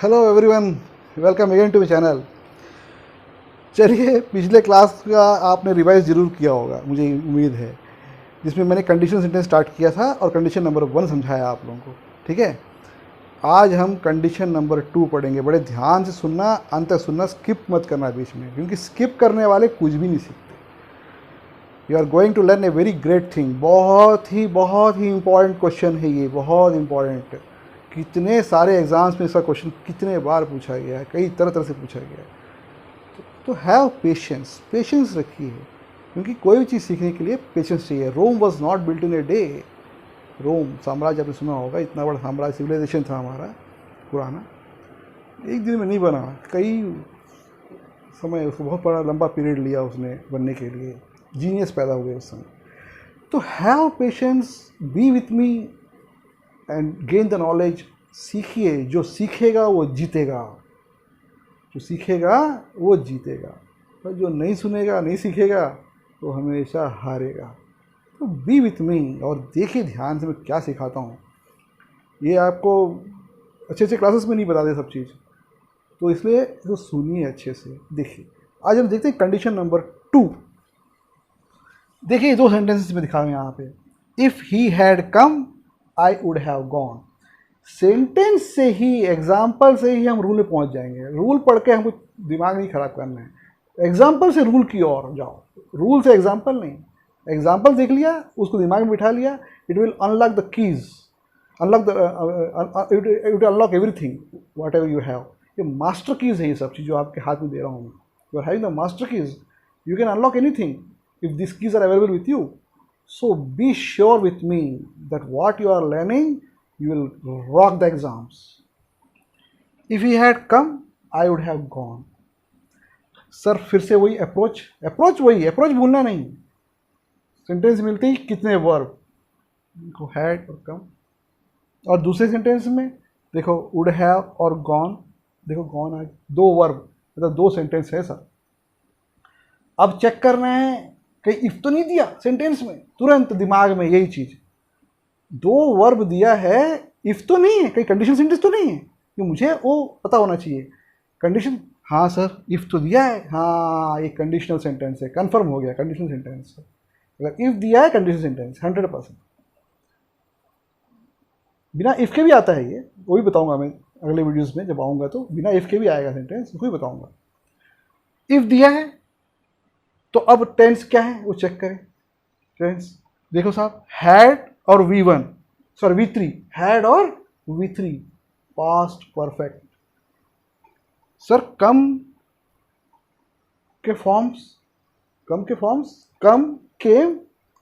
Hello everyone, welcome again to my channel. चलिए, पिछले class का आपने रिवाइज ज़रूर किया होगा, मुझे उम्मीद है, जिसमें मैंने कंडीशन सेंटेंस स्टार्ट किया था और कंडीशन नंबर 1 समझाया आप लोगों को। ठीक है, आज हम कंडीशन नंबर 2 पढ़ेंगे। बड़े ध्यान से सुनना, अंत तक सुनना, स्किप मत करना बीच में, क्योंकि स्किप करने वाले कुछ भी नहीं सीखते। You are going to learn a very great thing. बहुत ही इंपॉर्टेंट क्वेश्चन है ये, बहुत इंपॉर्टेंट। कितने सारे एग्जाम्स में इसका क्वेश्चन कितने बार पूछा गया है, कई तरह से पूछा गया है। तो हैव पेशेंस, पेशेंस रखिए, क्योंकि कोई भी चीज़ सीखने के लिए पेशेंस चाहिए। Rome was not built in a day. Rome साम्राज्य आपने सुना होगा, इतना बड़ा साम्राज्य, सिविलाइजेशन था हमारा पुराना, एक दिन में नहीं बना, कई समय, उसको बहुत बड़ा लंबा पीरियड लिया उसने बनने के लिए। जीनियस पैदा हुए उस समय। तो have patience, B with me and gain the knowledge. सीखिए, जो सीखेगा वो जीतेगा, जो सीखेगा वो जीतेगा, और जो नहीं सुनेगा, नहीं सीखेगा, तो हमेशा हारेगा। तो बी विथ मी और देखिए ध्यान से मैं क्या सिखाता हूँ। ये आपको अच्छे क्लासेस में नहीं बताते सब चीज़, तो इसलिए तो सुनिए अच्छे से, देखिए। आज हम देखते हैं कंडीशन नंबर 2। देखिए, 2 सेंटेंसेस में दिखा हुए यहाँ पे। If he had come I would have gone. Sentence से ही, एग्जाम्पल से ही हम रूल में पहुंच जाएंगे। रूल पढ़ के हमको दिमाग नहीं खराब करना है, एग्जाम्पल से रूल की ओर जाओ, रूल से एग्जाम्पल नहीं। एग्जाम्पल देख लिया, उसको दिमाग में बिठा लिया, it will unlock the keys, it will unlock everything what ever you have. ये मास्टर कीज है, ये सब चीज़ जो आपके हाथ में दे रहा हूँ मैं। You are having the master keys, you can unlock anything if these keys are available with you. So be sure with me that what you are learning, you will rock the exams. If he had come, I would have gone. Sir फिर से वही approach वही, approach भूलना नहीं। Sentence मिलते ही कितने verb, देखो had और कम। और दूसरे सेंटेंस में देखो वुड हैव और गॉन, देखो गॉन आज 2 वर्ब, मतलब 2 सेंटेंस है सर। अब चेक करना है कहीं इफ तो नहीं दिया सेंटेंस में, तुरंत दिमाग में यही चीज, 2 वर्ब दिया है, इफ तो नहीं है, कहीं कंडीशन सेंटेंस तो नहीं है, कि मुझे वो पता होना चाहिए। कंडीशन, हाँ सर इफ तो दिया है, हाँ ये कंडीशनल सेंटेंस है, कंफर्म हो गया कंडीशनल सेंटेंस है। अगर इफ दिया है कंडीशनल सेंटेंस 100%। बिना इफ के भी आता है ये, वो भी बताऊंगा मैं अगले वीडियोस में जब आऊंगा, तो बिना इफ के भी आएगा सेंटेंस, उसको भी बताऊंगा। इफ दिया है तो अब टेंस क्या है वो चेक करें। टेंस देखो साहब, हैड और V1, सॉरी V3, हैड और V3, पास्ट परफेक्ट। सर कम के फॉर्म्स, कम केम,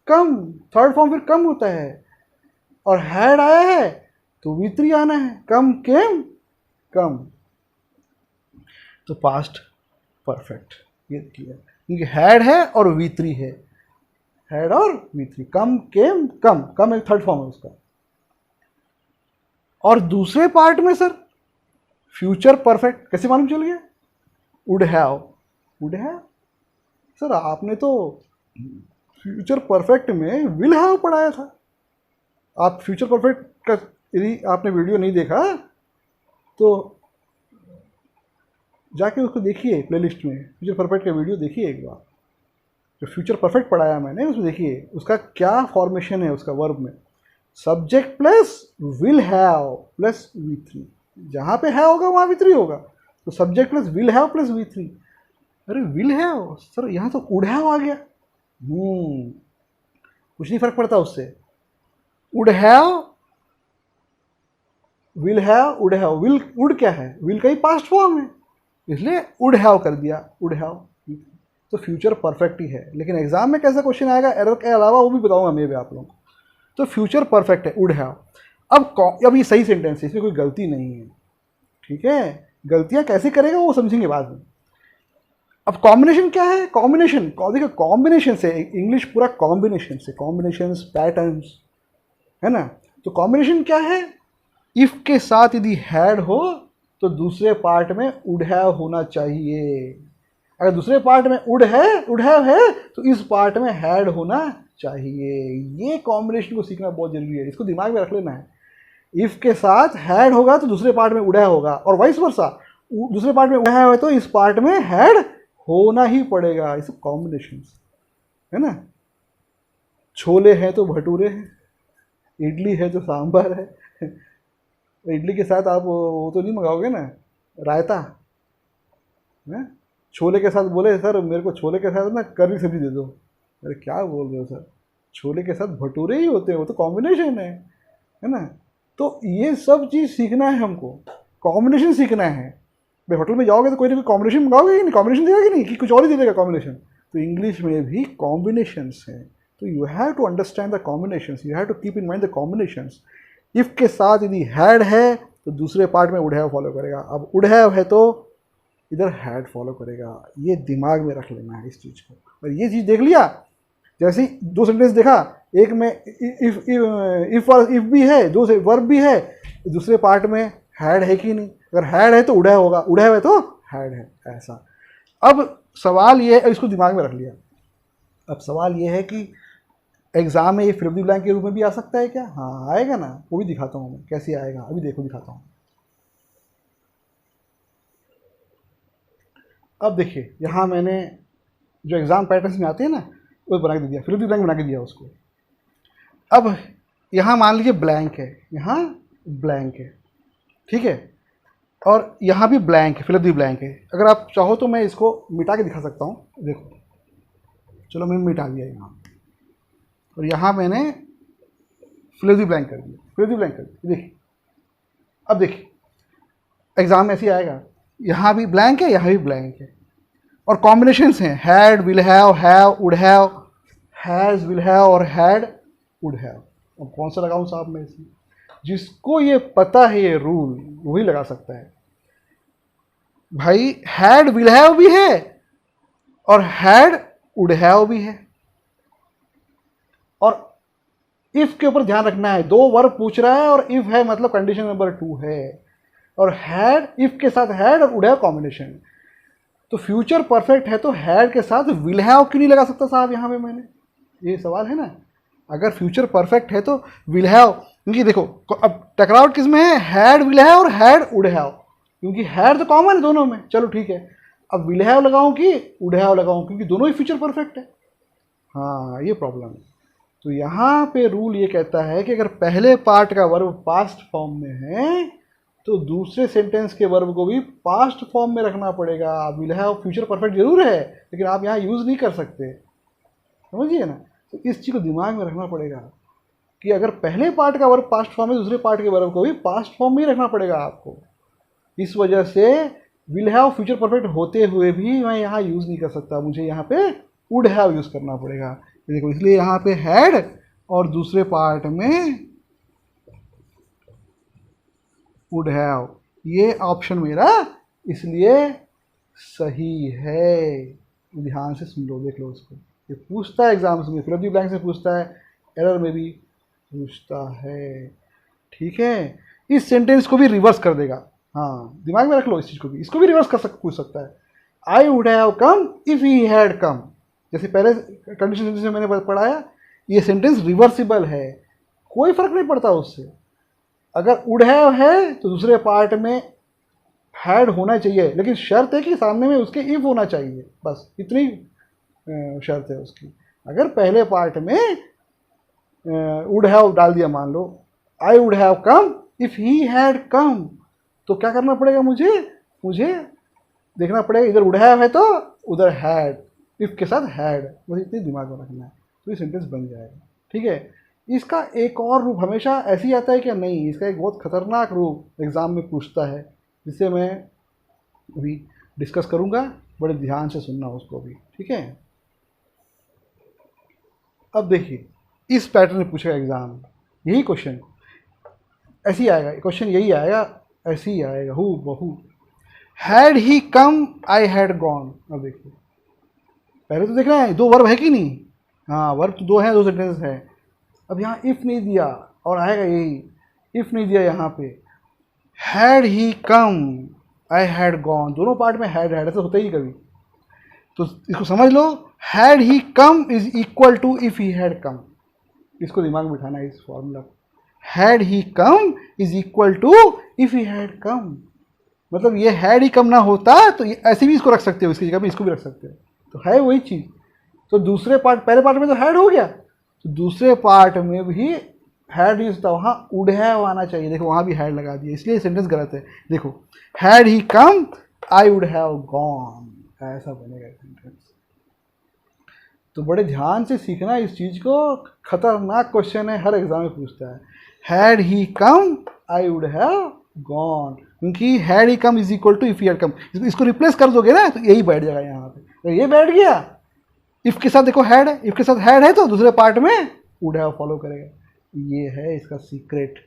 कम, थर्ड फॉर्म फिर कम होता है, और हैड आया है तो V3 आना है, कम केम कम, तो पास्ट परफेक्ट। ये क्लियर, क्योंकि हैड है और V3 है, हैड और V3, कम केम कम एक थर्ड फॉर्म है उसका। और दूसरे पार्ट में सर फ्यूचर परफेक्ट कैसे मालूम चल गया? Would have. सर आपने तो फ्यूचर परफेक्ट में विल हैव पढ़ाया था। आप फ्यूचर परफेक्ट का यदि आपने वीडियो नहीं देखा तो जाके उसको देखिए, प्लेलिस्ट में फ्यूचर परफेक्ट का वीडियो देखिए एक बार। जो फ्यूचर परफेक्ट पढ़ाया मैंने उसमें देखिए उसका क्या फॉर्मेशन है, उसका वर्ब में subject plus will have plus V3। जहाँ पे है होगा वहाँ V3 होगा, तो subject plus will have plus V3। अरे विल हैव सर, यहाँ तो वुड हैव आ गया। कुछ नहीं फर्क पड़ता उससे। Would have, will have, would have, would क्या है, विल का ही पास्ट फॉर्म है, इसलिए वुड हैव कर दिया, वुड हैव। तो फ्यूचर परफेक्ट ही है, लेकिन एग्जाम में कैसा क्वेश्चन आएगा एरर के अलावा वो भी बताऊंगा मैं भी आप लोगों को। तो फ्यूचर परफेक्ट है, वुड हैव। अब ये सही सेंटेंस है, इसमें कोई गलती नहीं है, ठीक है। गलतियां कैसे करेगा वो समझेंगे बाद में। अब कॉम्बिनेशन क्या है? कॉम्बिनेशन देखो, कॉम्बिनेशन से इंग्लिश पूरा कॉम्बिनेशन से, कॉम्बिनेशंस, पैटर्न्स, है ना। तो कॉम्बिनेशन क्या है? इफ के साथ यदि हैड हो तो दूसरे पार्ट में वुड हैव होना चाहिए। अगर दूसरे पार्ट में वुड हैव है तो इस पार्ट में हैड होना चाहिए। ये कॉम्बिनेशन को सीखना बहुत जरूरी है, इसको दिमाग में रख लेना है। इफ के साथ हैड होगा तो दूसरे पार्ट में वुड हैव होगा, और वाइस वर्सा, दूसरे पार्ट में वुड हैव है तो इस पार्ट में हैड होना ही पड़ेगा। ये सब कॉम्बिनेशंस है ना। छोले हैं तो भटूरे हैं, इडली है तो सांभर है। इडली के साथ आप वो तो नहीं मंगाओगे ना, रायता है। छोले के साथ बोले सर मेरे को छोले के साथ ना करी सब्जी दे दो, अरे क्या बोल रहे हो सर, छोले के साथ भटूरे ही होते हैं, वो तो कॉम्बिनेशन है ना। तो ये सब चीज़ सीखना है हमको, कॉम्बिनेशन सीखना है। भाई होटल में जाओगे तो कोई ना कोई कॉम्बिनेशन मंगाओगे कि नहीं, कॉम्बिनेशन देगा कि नहीं, कि कुछ और ही दे देगा कॉम्बिनेशन। तो इंग्लिश में भी कॉम्बिनेशंस हैं, तो you have to understand the combinations, you have to keep in mind the combinations. If के साथ यदि हैड है तो दूसरे पार्ट में वुड हैव फॉलो करेगा, अब वुड हैव है तो इधर हैड फॉलो करेगा। ये दिमाग में रख लेना है इस चीज़ को। और ये चीज़ देख लिया, जैसे ही दो सेंटेंस देखा, एक में इफ भी है, दो से वर्ब भी है, दूसरे पार्ट में हैड है कि नहीं, अगर हैड है तो उड़ा होगा, उड़ा है तो हैड है, ऐसा। अब सवाल ये है, इसको दिमाग में रख लिया। अब सवाल ये है कि एग्जाम में ये फिल द ब्लैंक के रूप में भी आ सकता है क्या? हाँ आएगा ना, वो भी दिखाता हूँ मैं कैसे आएगा, अभी देखो दिखाता हूँ। अब देखिए यहाँ मैंने जो एग्जाम पैटर्न्स में आते हैं ना वो बना के दिया, फिल द ब्लैंक बना के दिया उसको। अब यहाँ मान लीजिए ब्लैंक है, यहाँ ब्लैंक है, ठीक है, और यहाँ भी ब्लैंक है, फिल द ब्लैंक है। अगर आप चाहो तो मैं इसको मिटा के दिखा सकता हूँ, देखो चलो मैं मिटा दिया यहाँ, और यहाँ मैंने फिल द ब्लैंक कर दिया, फिल द ब्लैंक कर दिया। देखिए अब देखिए एग्जाम में ऐसे आएगा, यहाँ भी ब्लैंक है, यहाँ भी ब्लैंक है, और कॉम्बिनेशंस हैं had, will have, would have, has, will have और हैड, वुड हैव। अब कौन सा लगाऊं साहब मैं इसमें? जिसको ये पता है ये रूल वही लगा सकता है। भाई हैड, विल हैव भी है और हैड, वुड हैव भी है, और इफ के ऊपर ध्यान रखना है, दो वर्ब पूछ रहा है और इफ है मतलब कंडीशन नंबर 2 है, और हैड, इफ के साथ हैड और वुड हैव कॉम्बिनेशन। तो फ्यूचर परफेक्ट है तो हैड के साथ विल हैव क्यों नहीं लगा सकता साहब यहाँ पे मैंने? ये सवाल है ना। अगर फ्यूचर परफेक्ट है तो विल हैव, क्योंकि देखो अब टकराव किस में है, हैड विल हैव और हैड वुड हैव, क्योंकि हैड तो कॉमन है दोनों में, चलो ठीक है। अब विल हैव लगाऊं कि वुड हैव लगाऊं, क्योंकि दोनों ही फ्यूचर परफेक्ट है। हाँ ये प्रॉब्लम है। तो यहाँ पे रूल ये कहता है कि अगर पहले पार्ट का वर्ब पास्ट फॉर्म में है तो दूसरे सेंटेंस के वर्ब को भी पास्ट फॉर्म में रखना पड़ेगा। विल हैव फ्यूचर परफेक्ट जरूर है, लेकिन आप यहाँ यूज़ नहीं कर सकते, समझिए ना। तो इस चीज़ को दिमाग में रखना पड़ेगा कि अगर पहले पार्ट का वर्ब पास्ट फॉर्म है, दूसरे पार्ट के वर्ब को भी पास्ट फॉर्म में ही रखना पड़ेगा आपको। इस वजह से विल हैव फ्यूचर परफेक्ट होते हुए भी मैं यहाँ यूज़ नहीं कर सकता, मुझे यहाँ पे वुड हैव यूज़ करना पड़ेगा। देखो इसलिए यहाँ पे हैड और दूसरे पार्ट में वुड हैव, ये ऑप्शन मेरा इसलिए सही है। ध्यान से सुन लो, देख लो इसको, ये पूछता है एग्जाम्स में, फिल द ब्लैंक से पूछता है, एरर में भी पूछता है, ठीक है। इस सेंटेंस को भी रिवर्स कर देगा, हाँ दिमाग में रख लो इस चीज़ को भी, इसको भी रिवर्स पूछ सकता है। आई would have come if he had कम, जैसे पहले कंडीशन सेंटेंस में मैंने पढ़ाया, ये सेंटेंस रिवर्सिबल है, कोई फर्क नहीं पड़ता उससे। अगर वुड हैव है तो दूसरे पार्ट में हैड होना चाहिए, लेकिन शर्त है कि सामने में उसके इफ होना चाहिए, बस इतनी शर्त है उसकी। अगर पहले पार्ट में वुड हैव डाल दिया, मान लो I would have come if he had come, तो क्या करना पड़ेगा मुझे देखना पड़ेगा, इधर वुड हैव है तो उधर हैड, इफ के साथ हैड, मुझे इतनी दिमाग में रखना है, तो ये सेंटेंस बन जाएगा, ठीक है। इसका एक और रूप हमेशा ऐसे ही आता है क्या? नहीं, इसका एक बहुत खतरनाक रूप एग्ज़ाम में पूछता है, जिसे मैं अभी डिस्कस करूँगा, बड़े ध्यान से सुनना उसको भी, ठीक है। अब देखिए इस पैटर्न में पूछेगा एग्ज़ाम, यही क्वेश्चन ऐसे ही आएगा, क्वेश्चन यही आएगा, ऐसे ही आएगा हू बहू, had he come I had gone. अब देखिए पहले तो देखना है दो वर्ब है कि नहीं, हाँ वर्ब तो दो हैं, दो सेंटेंस है। अब यहाँ इफ़ नहीं दिया और आएगा यही, इफ़ नहीं दिया यहाँ पे, had he come I had gone, दोनों पार्ट में हैड ऐसा होता ही कभी, तो इसको समझ लो, had he come is equal to if he had come, इसको दिमाग में बिठाना है इस formula. Had he come is equal to if he had come, मतलब ये हैड ही कम ना होता तो ऐसे भी इसको रख सकते हो, इसकी जगह पे इसको भी रख सकते हो, तो है वही चीज़। तो दूसरे पार्ट, पहले पार्ट में तो हैड हो गया, तो दूसरे पार्ट में भी हैड यूज होता, वहाँ वुड हैव आना चाहिए। देखो वहाँ भी हैड लगा दिया, इसलिए सेंटेंस गलत है। देखो had he come I would have gone, ऐसा बनेगा सेंटेंस। तो बड़े ध्यान से सीखना इस चीज़ को, खतरनाक क्वेश्चन है, हर एग्जाम में पूछता है। Had he come I would have gone, क्योंकि had he come is equal to if he had come, इसको रिप्लेस कर दोगे ना तो यही बैठ जाएगा यहाँ पे, तो ये बैठ गया। इफ के साथ देखो हैड है, इफ के साथ हैड है तो दूसरे पार्ट में वुड हैव फॉलो करेगा, ये है इसका सीक्रेट।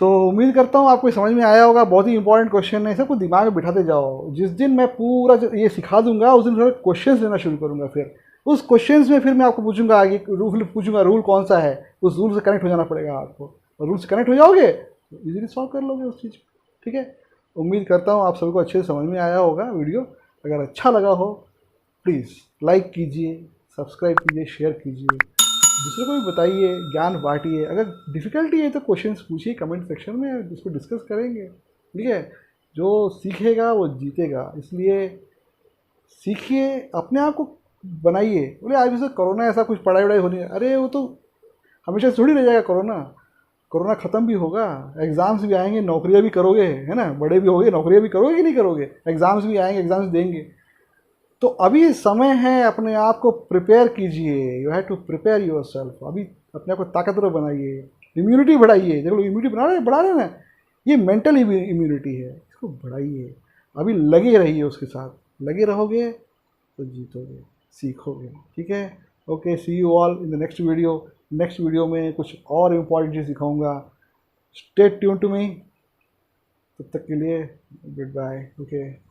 तो उम्मीद करता हूँ आपको समझ में आया होगा, बहुत ही इंपॉर्टेंट क्वेश्चन है, सबको दिमाग में बिठाते जाओ। जिस दिन मैं पूरा ये सिखा दूंगा उस दिन थोड़े क्वेश्चंस लेना शुरू करूंगा, फिर उस क्वेश्चंस में फिर मैं आपको पूछूंगा आगे रूल, पूछूंगा रूल कौन सा है, उस रूल से कनेक्ट हो जाना पड़ेगा आपको, और रूल से कनेक्ट हो जाओगे तो ईजिली सॉल्व कर लोगे उस चीज़ को, ठीक है। उम्मीद करता हूँ आप सबको अच्छे से समझ में आया होगा वीडियो। अगर अच्छा लगा हो प्लीज़ लाइक कीजिए, सब्सक्राइब कीजिए, शेयर कीजिए, दूसरे को भी बताइए, ज्ञान बांटिए। अगर डिफ़िकल्टी है तो क्वेश्चंस पूछिए कमेंट सेक्शन में, जिसको डिस्कस करेंगे, ठीक है। जो सीखेगा वो जीतेगा, इसलिए सीखिए, अपने आप को बनाइए। बोले आज से कोरोना ऐसा कुछ पढ़ाई वढ़ाई होनी है, अरे वो तो हमेशा थोड़ी रह जाएगा कोरोना, कोरोना ख़त्म भी होगा, एग्ज़ाम्स भी आएंगे, नौकरियाँ भी करोगे, है ना, बड़े भी होगे, नौकरियाँ भी करोगे कि नहीं करोगे, एग्ज़ाम्स भी आएंगे, एग्ज़ाम्स देंगे। तो अभी समय है, अपने आप को प्रिपेयर कीजिए, you have to prepare yourself. अभी अपने आप को ताकतवर बनाइए, इम्यूनिटी बढ़ाइए। देखो इम्यूनिटी बढ़ा रहे ना, ये मेंटल इम्यूनिटी है, इसको बढ़ाइए। अभी लगे रहिए, उसके साथ लगे रहोगे तो जीतोगे, सीखोगे, ठीक है। Okay, see you all in the next video. Next video में कुछ और इम्पॉर्टेंट चीज़ सिखाऊंगा। स्टे ट्यून टू मी, तब तक के लिए गुड बाय। ओके।